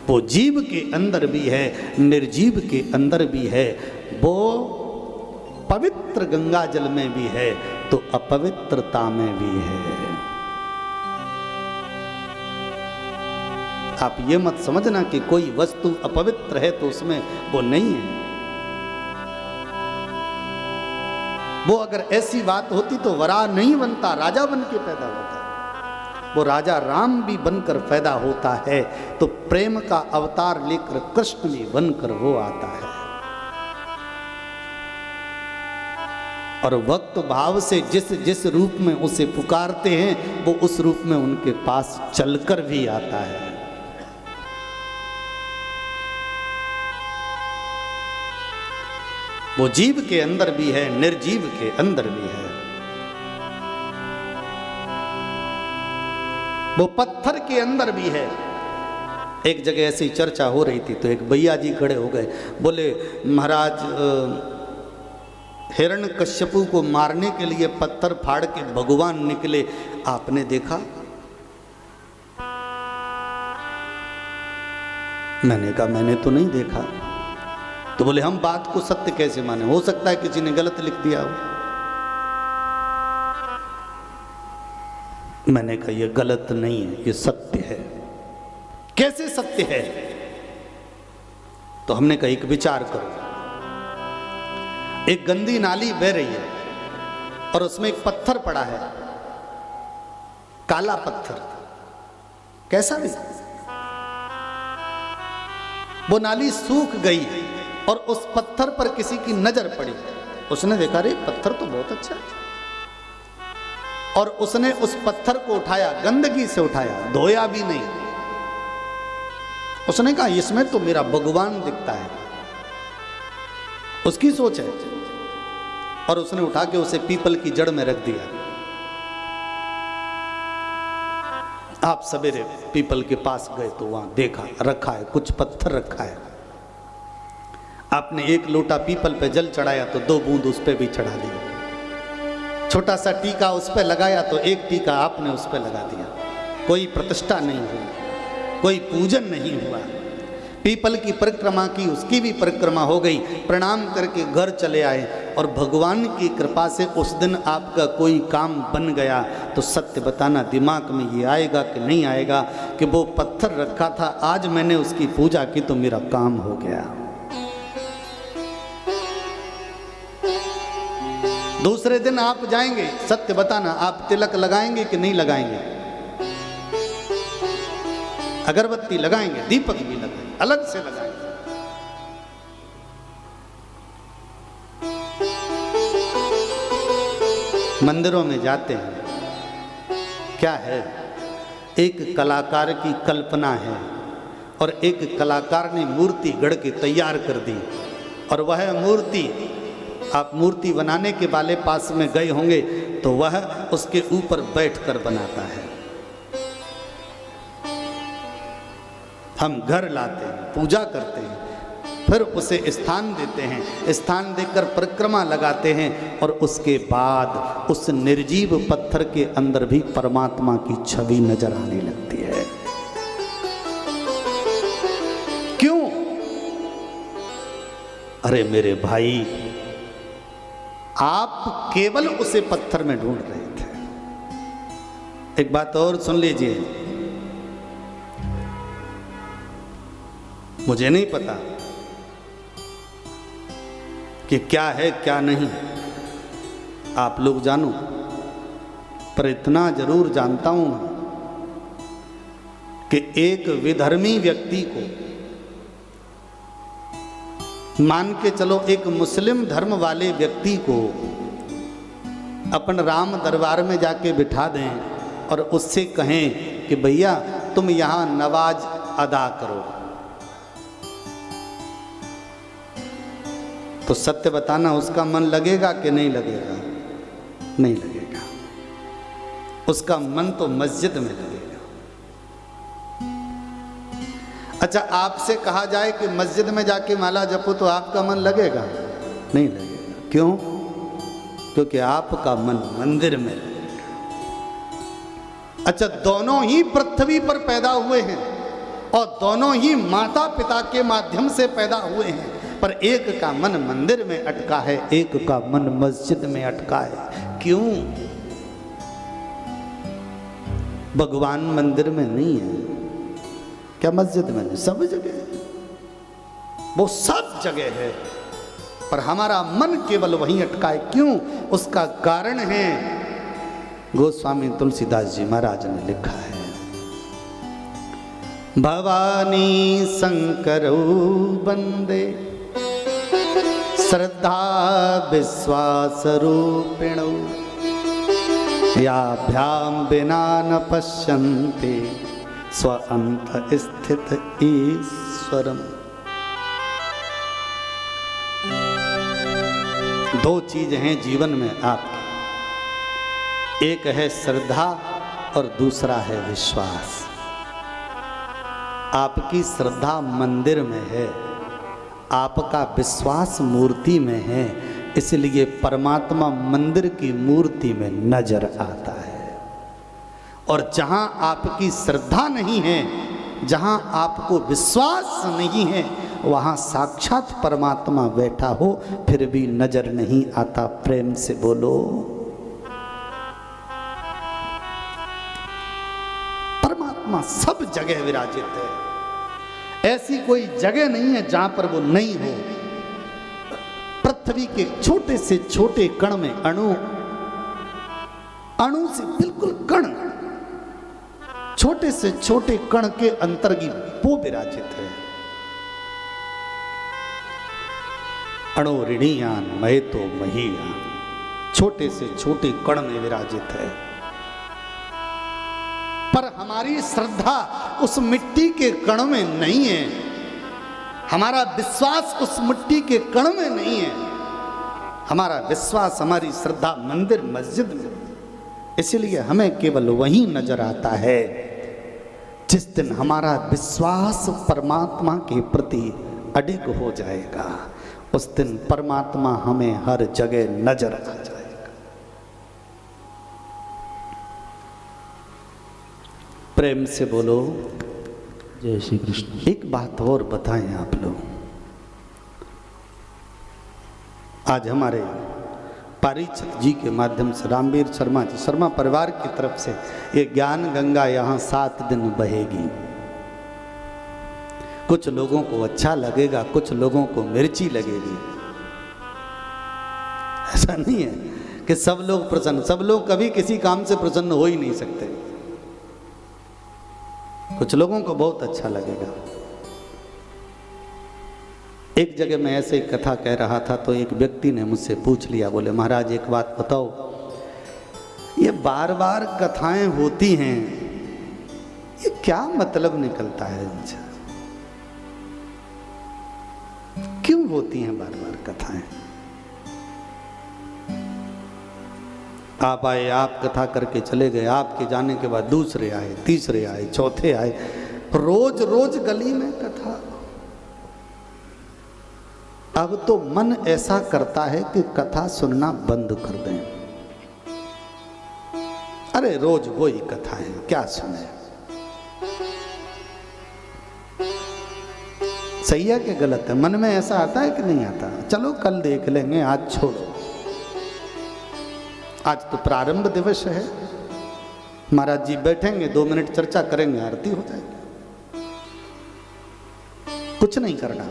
वो जीव के अंदर भी है, निर्जीव के अंदर भी है, वो पवित्र गंगा जल में भी है तो अपवित्रता में भी है। आप ये मत समझना कि कोई वस्तु अपवित्र है तो उसमें वो नहीं है। वो अगर ऐसी बात होती तो वराह नहीं बनता, राजा बन के पैदा होता। वो राजा राम भी बनकर पैदा होता है तो प्रेम का अवतार लेकर कृष्ण भी बनकर वो आता है। और भक्त भाव से जिस जिस रूप में उसे पुकारते हैं वो उस रूप में उनके पास चलकर भी आता है। वो जीव के अंदर भी है, निर्जीव के अंदर भी है। वो पत्थर के अंदर भी है। एक जगह ऐसी चर्चा हो रही थी तो एक भैया जी खड़े हो गए, बोले महाराज हिरण्यकश्यपु को मारने के लिए पत्थर फाड़ के भगवान निकले, आपने देखा? मैंने कहा मैंने तो नहीं देखा। तो बोले हम बात को सत्य कैसे माने, हो सकता है किसी ने गलत लिख दिया हो। मैंने कहा ये गलत नहीं है, ये सत्य है। कैसे सत्य है? तो हमने कहा एक विचार करो, एक गंदी नाली बह रही है और उसमें एक पत्थर पड़ा है, काला पत्थर, कैसा भी। वो नाली सूख गई और उस पत्थर पर किसी की नजर पड़ी, उसने देखा रे पत्थर तो बहुत अच्छा है, और उसने उस पत्थर को उठाया, गंदगी से उठाया, धोया भी नहीं। उसने कहा इसमें तो मेरा भगवान दिखता है, उसकी सोच है, और उसने उठा के उसे पीपल की जड़ में रख दिया। आप सवेरे पीपल के पास गए तो वहां देखा रखा है, कुछ पत्थर रखा है। आपने एक लोटा पीपल पे जल चढ़ाया तो 2 बूंद उस पे भी चढ़ा दिया। छोटा सा टीका उस पे लगाया तो 1 टीका आपने उस पे लगा दिया। कोई प्रतिष्ठा नहीं हुई, कोई पूजन नहीं हुआ। पीपल की परिक्रमा की, उसकी भी परिक्रमा हो गई, प्रणाम करके घर चले आए और भगवान की कृपा से उस दिन आपका कोई काम बन गया। तो सत्य बताना दिमाग में ये आएगा कि नहीं आएगा कि वो पत्थर रखा था, आज मैंने उसकी पूजा की तो मेरा काम हो गया। दूसरे दिन आप जाएंगे, सत्य बताना आप तिलक लगाएंगे कि नहीं लगाएंगे? अगरबत्ती लगाएंगे, दीपक भी लगाएंगे, अलग से लगाएंगे। मंदिरों में जाते हैं, क्या है, एक कलाकार की कल्पना है और एक कलाकार ने मूर्ति गढ़ के तैयार कर दी, और वह मूर्ति, आप मूर्ति बनाने के वाले पास में गए होंगे तो वह उसके ऊपर बैठकर बनाता है। हम घर लाते हैं, पूजा करते हैं, फिर उसे स्थान देते हैं, स्थान देकर परिक्रमा लगाते हैं और उसके बाद उस निर्जीव पत्थर के अंदर भी परमात्मा की छवि नजर आने लगती है। क्यों? अरे मेरे भाई, आप केवल उसे पत्थर में ढूंढ रहे थे। एक बात और सुन लीजिए, मुझे नहीं पता कि क्या है क्या नहीं, आप लोग जानो, पर इतना जरूर जानता हूं कि एक विधर्मी व्यक्ति को, मान के चलो एक मुस्लिम धर्म वाले व्यक्ति को अपन राम दरबार में जाके बिठा दें और उससे कहें कि भैया तुम यहाँ नवाज अदा करो, तो सत्य बताना उसका मन लगेगा कि नहीं लगेगा? नहीं लगेगा। उसका मन तो मस्जिद में लगेगा। अच्छा, आपसे कहा जाए कि मस्जिद में जाके माला जपो तो आपका मन लगेगा? नहीं लगेगा। क्यों? क्योंकि आपका मन मंदिर में लगेगा। अच्छा, दोनों ही पृथ्वी पर पैदा हुए हैं और दोनों ही माता पिता के माध्यम से पैदा हुए हैं, पर एक का मन मंदिर में अटका है, एक का मन मस्जिद में अटका है। क्यों? भगवान मंदिर में नहीं है क्या? मस्जिद में नहीं, सब जगह है, वो सब जगह है, पर हमारा मन केवल वहीं अटका है। क्यों? उसका कारण है, गोस्वामी तुलसीदास जी महाराज ने लिखा है, भवानी शंकरौ वंदे श्रद्धा विश्वास रूपिणौ याभ्याम बिना न पश्यन्ते स्वअंत स्थित ईश्वरम। दो चीज हैं जीवन में आपके, एक है श्रद्धा और दूसरा है विश्वास। आपकी श्रद्धा मंदिर में है, आपका विश्वास मूर्ति में है, इसलिए परमात्मा मंदिर की मूर्ति में नजर आता है। और जहां आपकी श्रद्धा नहीं है, जहां आपको विश्वास नहीं है, वहां साक्षात परमात्मा बैठा हो फिर भी नजर नहीं आता। प्रेम से बोलो, परमात्मा सब जगह विराजित है, ऐसी कोई जगह नहीं है जहां पर वो नहीं हो। पृथ्वी के छोटे से छोटे कण में, अणु से बिल्कुल कण, छोटे से छोटे कण के अंतर्गी वो विराजित है। अणु ऋणीयान महेतो महीयान, छोटे से छोटे कण में विराजित है। पर हमारी श्रद्धा उस मिट्टी के कण में नहीं है, हमारा विश्वास उस मिट्टी के कण में नहीं है। हमारा विश्वास, हमारी श्रद्धा मंदिर मस्जिद में, इसलिए हमें केवल वही नजर आता है। जिस दिन हमारा विश्वास परमात्मा के प्रति अडिग हो जाएगा, उस दिन परमात्मा हमें हर जगह नजर आ जाएगा। प्रेम से बोलो जय श्री कृष्ण। एक बात और बताएं आप लोग, आज हमारे पारीक्षित जी के माध्यम से रामवीर शर्मा जी, शर्मा परिवार की तरफ से ये ज्ञान गंगा यहाँ 7 दिन बहेगी। कुछ लोगों को अच्छा लगेगा, कुछ लोगों को मिर्ची लगेगी। ऐसा नहीं है कि सब लोग प्रसन्न, सब लोग कभी किसी काम से प्रसन्न हो ही नहीं सकते। कुछ लोगों को बहुत अच्छा लगेगा। एक जगह मैं ऐसे ही कथा कह रहा था तो एक व्यक्ति ने मुझसे पूछ लिया, बोले महाराज एक बात बताओ, ये बार बार कथाएं होती हैं, ये क्या मतलब निकलता है इनसे? क्यों होती हैं बार बार कथाएं? आप आए, आप कथा करके चले गए, आपके जाने के बाद दूसरे आए, तीसरे आए, चौथे आए, रोज रोज गली में कथा। अब तो मन ऐसा करता है कि कथा सुनना बंद कर दें। अरे रोज वही कथा है, क्या सुने? सही है कि गलत है? मन में ऐसा आता है कि नहीं आता? चलो कल देख लेंगे, आज छोड़ो। आज तो प्रारंभ दिवस है, महाराज जी बैठेंगे, 2 मिनट चर्चा करेंगे, आरती हो जाएगी। कुछ नहीं करना।